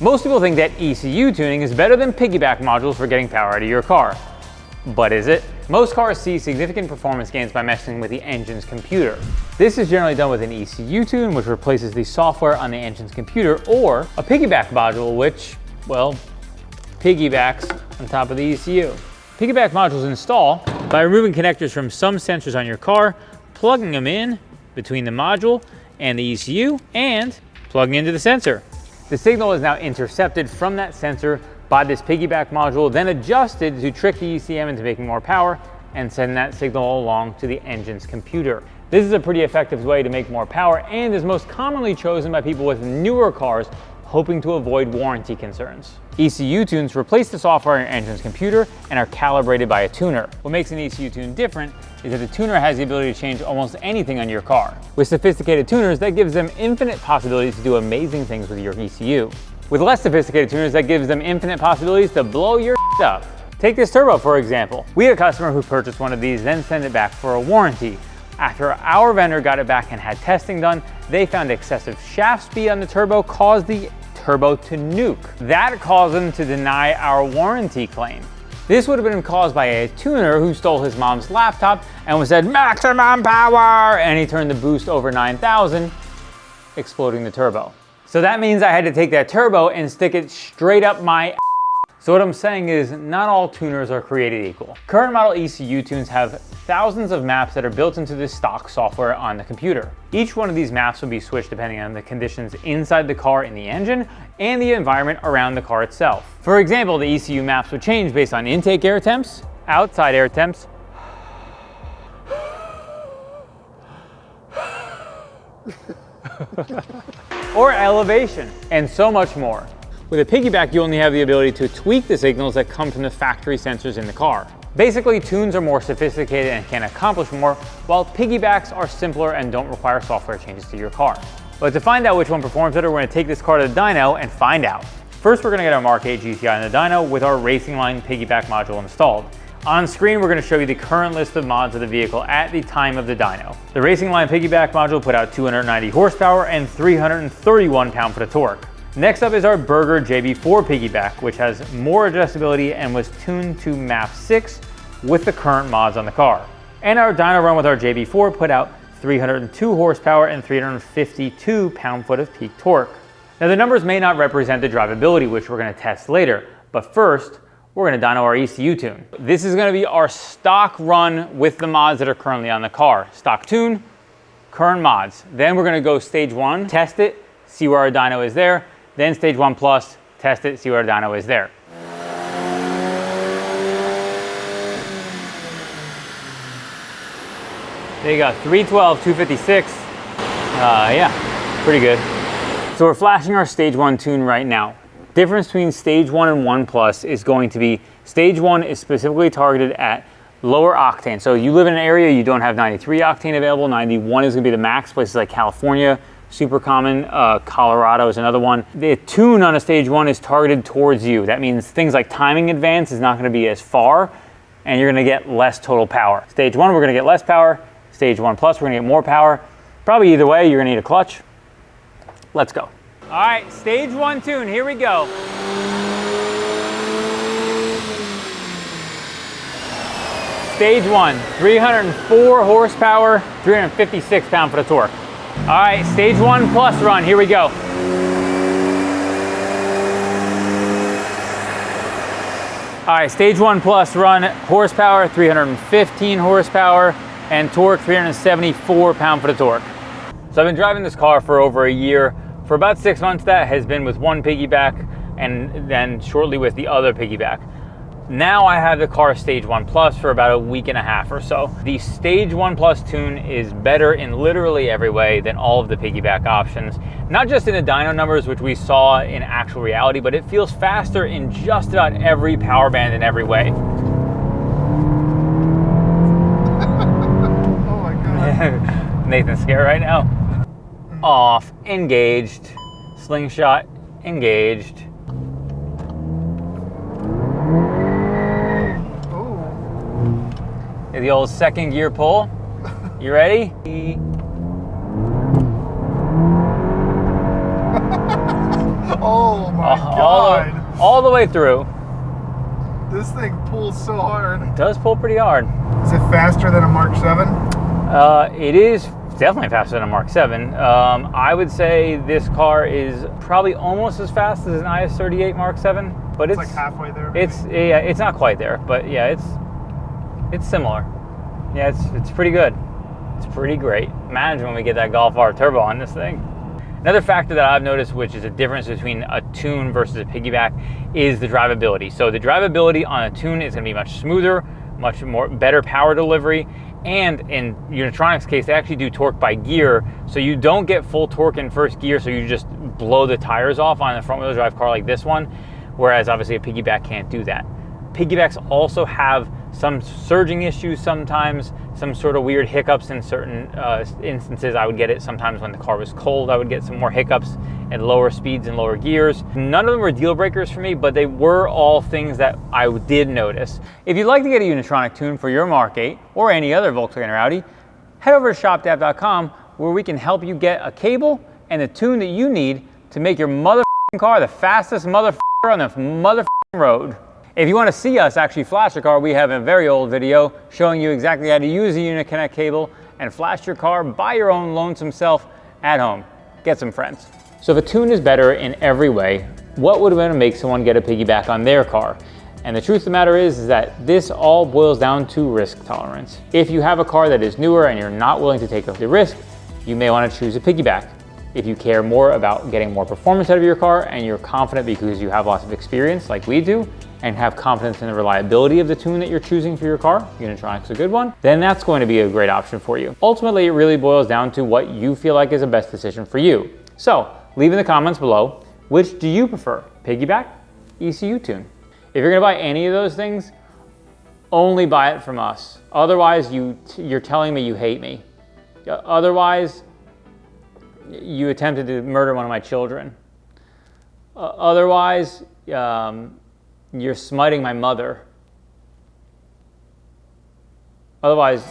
Most people think that ECU tuning is better than piggyback modules for getting power out of your car. But is it? Most cars see significant performance gains by messing with the engine's computer. This is generally done with an ECU tune, which replaces the software on the engine's computer, or a piggyback module, which, well, piggybacks on top of the ECU. Piggyback modules install by removing connectors from some sensors on your car, plugging them in between the module and the ECU, and plugging into the sensor. The signal is now intercepted from that sensor by this piggyback module, then adjusted to trick the ECM into making more power and send that signal along to the engine's computer. This is a pretty effective way to make more power and is most commonly chosen by people with newer cars hoping to avoid warranty concerns. ECU tunes replace the software on your engine's computer and are calibrated by a tuner. What makes an ECU tune different is that the tuner has the ability to change almost anything on your car. With sophisticated tuners, that gives them infinite possibilities to do amazing things with your ECU. With less sophisticated tuners, that gives them infinite possibilities to blow your up. Take this turbo, for example. We had a customer who purchased one of these, then sent it back for a warranty. After our vendor got it back and had testing done, they found excessive shaft speed on the turbo caused the turbo to nuke. That caused them to deny our warranty claim. This would have been caused by a tuner who stole his mom's laptop and was said maximum power, and he turned the boost over 9,000, exploding the turbo. So that means I had to take that turbo and stick it straight up my. So what I'm saying is not all tuners are created equal. Current model ECU tunes have thousands of maps that are built into the stock software on the computer. Each one of these maps will be switched depending on the conditions inside the car in the engine and the environment around the car itself. For example, the ECU maps would change based on intake air temps, outside air temps, or elevation, and so much more. With a piggyback, you only have the ability to tweak the signals that come from the factory sensors in the car. Basically, tunes are more sophisticated and can accomplish more, while piggybacks are simpler and don't require software changes to your car. But to find out which one performs better, we're going to take this car to the dyno and find out. First, we're going to get our MK8 GTI in the dyno with our racing line piggyback module installed. On screen, we're going to show you the current list of mods of the vehicle at the time of the dyno. The racing line piggyback module put out 290 horsepower and 331 pound-foot of torque. Next up is our Burger JB4 piggyback, which has more adjustability and was tuned to map 6 with the current mods on the car. And our dyno run with our JB4 put out 302 horsepower and 352 pound-foot of peak torque. Now the numbers may not represent the drivability, which we're going to test later, but first, we're going to dyno our ECU tune. This is going to be our stock run with the mods that are currently on the car. Stock tune, current mods. Then we're going to go stage 1, test it, see where our dyno is there. Then stage 1 plus, test it, see where our dyno is there. There you go, 312, 256. Yeah, pretty good. So we're flashing our stage 1 tune right now. Difference between stage 1 and 1 plus is going to be, stage 1 is specifically targeted at lower octane. So you live in an area you don't have 93 octane available, 91 is gonna be the max, places like California, super common, Colorado is another one. The tune on a stage 1 is targeted towards you. That means things like timing advance is not gonna be as far, and you're gonna get less total power. Stage 1, we're gonna get less power. Stage 1 plus, we're gonna get more power. Probably either way, you're gonna need a clutch. Let's go. All right, stage 1 tune, here we go. Stage 1, 304 horsepower, 356 pound-foot of torque. All right, stage 1 plus run, here we go. All right, stage 1 plus run, horsepower, 315 horsepower, and torque, 374 pound-foot of torque. So I've been driving this car for over a year. For about 6 months, that has been with one piggyback, and then shortly with the other piggyback. Now I have the car stage 1 plus for about a week and a half or so. The stage 1 plus tune is better in literally every way than all of the piggyback options. Not just in the dyno numbers, which we saw in actual reality, but it feels faster in just about every power band in every way. Oh my God. Nathan's scared right now. Off, engaged, slingshot, engaged. The old second gear pull. You ready? Oh my my God. All the way through. This thing pulls so hard. It does pull pretty hard. Is it faster than a Mark 7? It is definitely faster than a Mark 7. I would say this car is probably almost as fast as an IS38 Mark 7, but it's like halfway there. Maybe? It's not quite there, but yeah, it's similar. Yeah, it's pretty good. It's pretty great. Imagine when we get that Golf R turbo on this thing. Another factor that I've noticed, which is a difference between a tune versus a piggyback, is the drivability. So the drivability on a tune is going to be much smoother, much more better power delivery, and in Unitronic's case, they actually do torque by gear, so you don't get full torque in first gear, so you just blow the tires off on a front-wheel drive car like this one, whereas obviously a piggyback can't do that. Piggybacks also have some surging issues sometimes, some sort of weird hiccups in certain instances. I would get it sometimes when the car was cold. I would get some more hiccups at lower speeds and lower gears. None of them were deal breakers for me, but they were all things that I did notice. If you'd like to get a Unitronic tune for your Mark 8 or any other Volkswagen or Audi, head over to shopdap.com where we can help you get a cable and the tune that you need to make your motherfucking car the fastest motherfucker on the motherfucking road. If you want to see us actually flash a car, we have a very old video showing you exactly how to use a Uniconnect cable and flash your car by your own lonesome self at home. Get some friends. So if a tune is better in every way, what would make someone get a piggyback on their car? And the truth of the matter is that this all boils down to risk tolerance. If you have a car that is newer and you're not willing to take the risk, you may want to choose a piggyback. If you care more about getting more performance out of your car and you're confident because you have lots of experience like we do, and have confidence in the reliability of the tune that you're choosing for your car, Unitronic's a good one, then that's going to be a great option for you. Ultimately, it really boils down to what you feel like is the best decision for you. So leave in the comments below, which do you prefer, piggyback, ECU tune? If you're gonna buy any of those things, only buy it from us. Otherwise, you're telling me you hate me. Otherwise, you attempted to murder one of my children. Otherwise, you're smiting my mother. Otherwise,